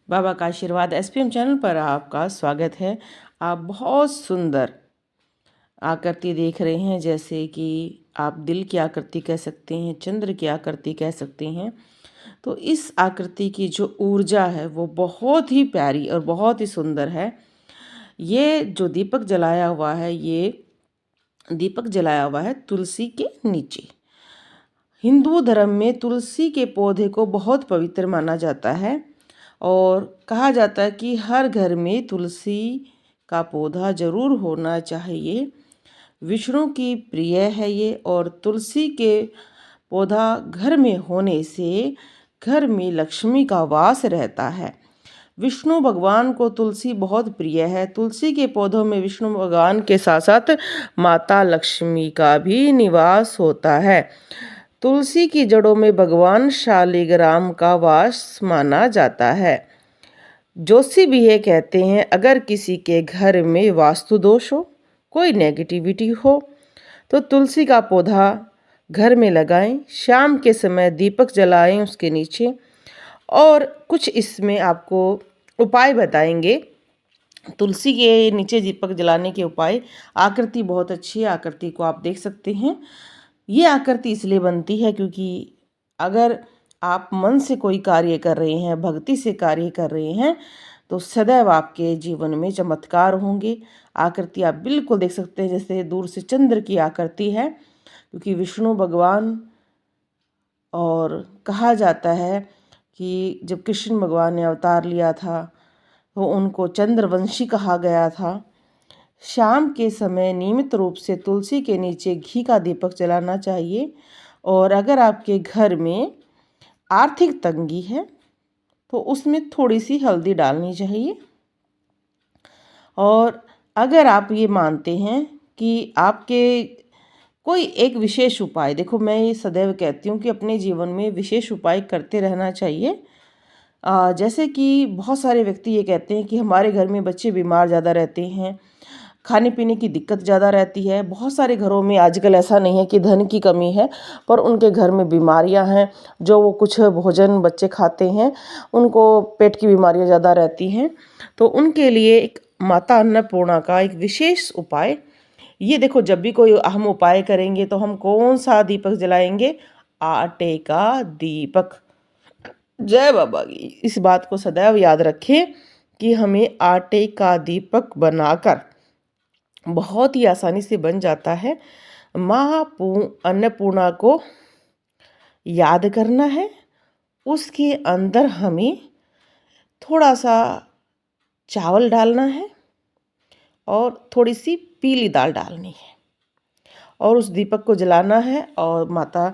बाबा का आशीर्वाद SPM channel पर आपका स्वागत है। आप बहुत सुंदर आकृति देख रहे हैं, जैसे कि आप दिल की आकृति कह सकते हैं, चंद्र की आकृति कह सकते हैं। तो इस आकृति की जो ऊर्जा है वो बहुत ही प्यारी और बहुत ही सुंदर है। ये जो दीपक जलाया हुआ है, ये दीपक जलाया हुआ है तुलसी के नीचे। हिंदू धर्म में तुलसी के पौधे को बहुत पवित्र माना जाता है और कहा जाता है कि हर घर में तुलसी का पौधा जरूर होना चाहिए। विष्णु की प्रिय है ये, और तुलसी के पौधा घर में होने से घर में लक्ष्मी का वास रहता है। विष्णु भगवान को तुलसी बहुत प्रिय है। तुलसी के पौधों में विष्णु भगवान के साथ साथ माता लक्ष्मी का भी निवास होता है। तुलसी की जड़ों में भगवान शालिग्राम का वास माना जाता है। जोशी भी ये कहते हैं, अगर किसी के घर में वास्तु दोष हो, कोई नेगेटिविटी हो, तो तुलसी का पौधा घर में लगाएं। शाम के समय दीपक जलाएं उसके नीचे, और कुछ इसमें आपको उपाय बताएंगे तुलसी के नीचे दीपक जलाने के उपाय। आकृति बहुत अच्छी है, आकृति को आप देख सकते हैं। ये आकृति इसलिए बनती है क्योंकि अगर आप मन से कोई कार्य कर रहे हैं, भक्ति से कार्य कर रहे हैं, तो सदैव आपके जीवन में चमत्कार होंगे। आकृति आप बिल्कुल देख सकते हैं, जैसे दूर से चंद्र की आकृति है, क्योंकि विष्णु भगवान, और कहा जाता है कि जब कृष्ण भगवान ने अवतार लिया था तो उनको चंद्रवंशी कहा गया था। शाम के समय नियमित रूप से तुलसी के नीचे घी का दीपक जलाना चाहिए। और अगर आपके घर में आर्थिक तंगी है तो उसमें थोड़ी सी हल्दी डालनी चाहिए। और अगर आप ये मानते हैं कि आपके कोई एक विशेष उपाय, देखो मैं ये सदैव कहती हूँ कि अपने जीवन में विशेष उपाय करते रहना चाहिए। जैसे कि बहुत सारे व्यक्ति ये कहते हैं कि हमारे घर में बच्चे बीमार ज़्यादा रहते हैं, खाने पीने की दिक्कत ज़्यादा रहती है। बहुत सारे घरों में आजकल ऐसा नहीं है कि धन की कमी है, पर उनके घर में बीमारियां हैं। जो वो कुछ भोजन बच्चे खाते हैं, उनको पेट की बीमारियां ज़्यादा रहती हैं। तो उनके लिए एक माता अन्नपूर्णा का एक विशेष उपाय, ये देखो, जब भी कोई हम उपाय करेंगे तो हम कौन सा दीपक जलाएंगे? आटे का दीपक। जय बाबा की। इस बात को सदैव याद रखें कि हमें आटे का दीपक बनाकर, बहुत ही आसानी से बन जाता है, माँ अन्नपूर्णा को याद करना है। उसके अंदर हमें थोड़ा सा चावल डालना है और थोड़ी सी पीली दाल डालनी है, और उस दीपक को जलाना है और माता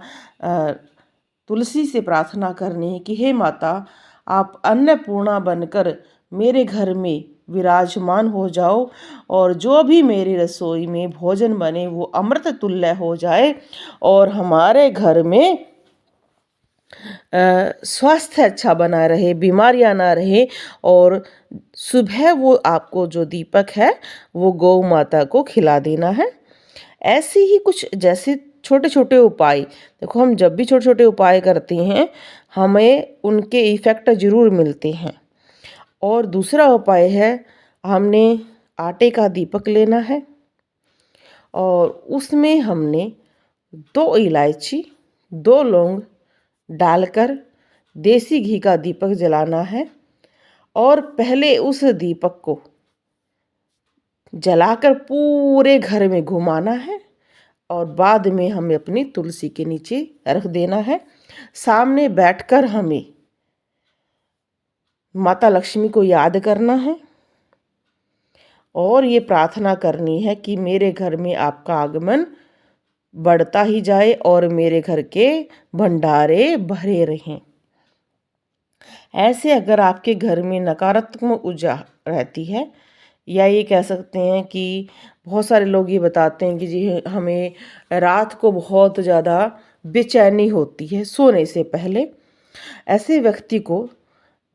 तुलसी से प्रार्थना करनी है कि हे माता, आप अन्नपूर्णा बनकर मेरे घर में विराजमान हो जाओ, और जो भी मेरी रसोई में भोजन बने वो अमृत तुल्य हो जाए, और हमारे घर में स्वास्थ्य अच्छा बना रहे, बीमारियां ना रहे। और सुबह वो आपको जो दीपक है वो गौ माता को खिला देना है। ऐसे ही कुछ जैसे छोटे छोटे उपाय, देखो हम जब भी छोटे छोटे उपाय करते हैं हमें उनके इफ़ेक्ट ज़रूर मिलते हैं। और दूसरा उपाय है, हमने आटे का दीपक लेना है और उसमें हमने 2 इलायची, 2 लौंग डालकर देसी घी का दीपक जलाना है, और पहले उस दीपक को जलाकर पूरे घर में घुमाना है, और बाद में हमें अपनी तुलसी के नीचे रख देना है। सामने बैठकर हमें माता लक्ष्मी को याद करना है और ये प्रार्थना करनी है कि मेरे घर में आपका आगमन बढ़ता ही जाए और मेरे घर के भंडारे भरे रहें। ऐसे अगर आपके घर में नकारात्मक ऊर्जा रहती है, या ये कह सकते हैं कि बहुत सारे लोग ये बताते हैं कि जी हमें रात को बहुत ज़्यादा बेचैनी होती है सोने से पहले। ऐसे व्यक्ति को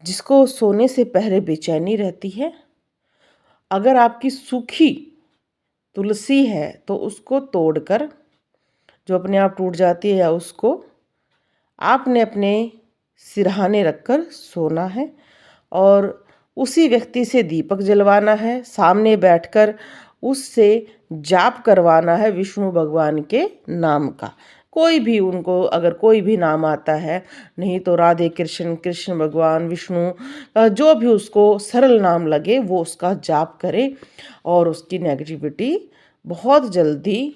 जिसको सोने से पहले बेचैनी रहती है, अगर आपकी सूखी तुलसी है तो उसको तोड़कर, जो अपने आप टूट जाती है, या उसको आपने अपने सिरहाने रखकर सोना है, और उसी व्यक्ति से दीपक जलवाना है, सामने बैठकर उससे जाप करवाना है विष्णु भगवान के नाम का। कोई भी उनको अगर कोई भी नाम आता है, नहीं तो राधे कृष्ण, कृष्ण भगवान, विष्णु, जो भी उसको सरल नाम लगे वो उसका जाप करे और उसकी नेगेटिविटी बहुत जल्दी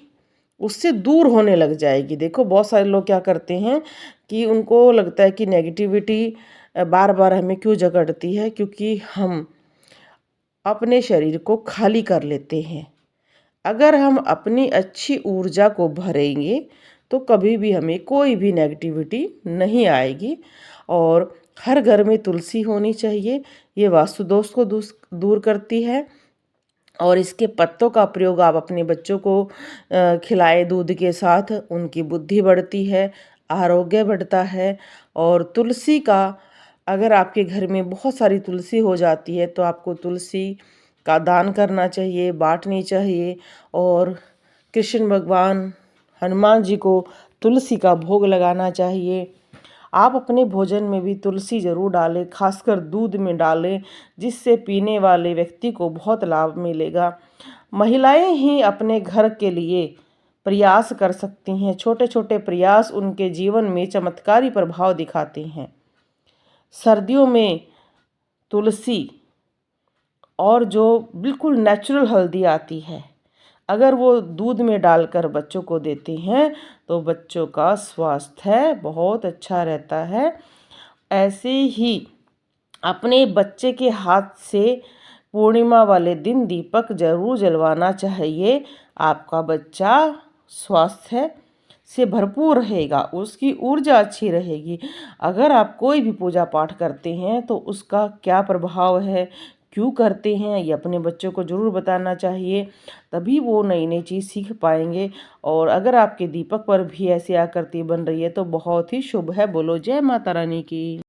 उससे दूर होने लग जाएगी। देखो बहुत सारे लोग क्या करते हैं कि उनको लगता है कि नेगेटिविटी बार बार हमें क्यों जकड़ती है, क्योंकि हम अपने शरीर को खाली कर लेते हैं। अगर हम अपनी अच्छी ऊर्जा को भरेंगे तो कभी भी हमें कोई भी नेगेटिविटी नहीं आएगी। और हर घर में तुलसी होनी चाहिए, ये वास्तु दोष को दूर करती है। और इसके पत्तों का प्रयोग आप अपने बच्चों को खिलाएं दूध के साथ, उनकी बुद्धि बढ़ती है, आरोग्य बढ़ता है। और तुलसी का अगर आपके घर में बहुत सारी तुलसी हो जाती है तो आपको तुलसी का दान करना चाहिए, बांटनी चाहिए। और कृष्ण भगवान, हनुमान जी को तुलसी का भोग लगाना चाहिए। आप अपने भोजन में भी तुलसी ज़रूर डालें, खासकर दूध में डालें, जिससे पीने वाले व्यक्ति को बहुत लाभ मिलेगा। महिलाएं ही अपने घर के लिए प्रयास कर सकती हैं, छोटे छोटे प्रयास उनके जीवन में चमत्कारी प्रभाव दिखाते हैं। सर्दियों में तुलसी और जो बिल्कुल नेचुरल हल्दी आती है, अगर वो दूध में डालकर बच्चों को देते हैं तो बच्चों का स्वास्थ्य बहुत अच्छा रहता है। ऐसे ही अपने बच्चे के हाथ से पूर्णिमा वाले दिन दीपक जरूर जलवाना चाहिए। आपका बच्चा स्वास्थ्य से भरपूर रहेगा, उसकी ऊर्जा अच्छी रहेगी। अगर आप कोई भी पूजा पाठ करते हैं तो उसका क्या प्रभाव है, क्यों करते हैं, ये अपने बच्चों को ज़रूर बताना चाहिए, तभी वो नई नई चीज़ सीख पाएंगे। और अगर आपके दीपक पर भी ऐसी आकृति बन रही है तो बहुत ही शुभ है। बोलो जय माता रानी की।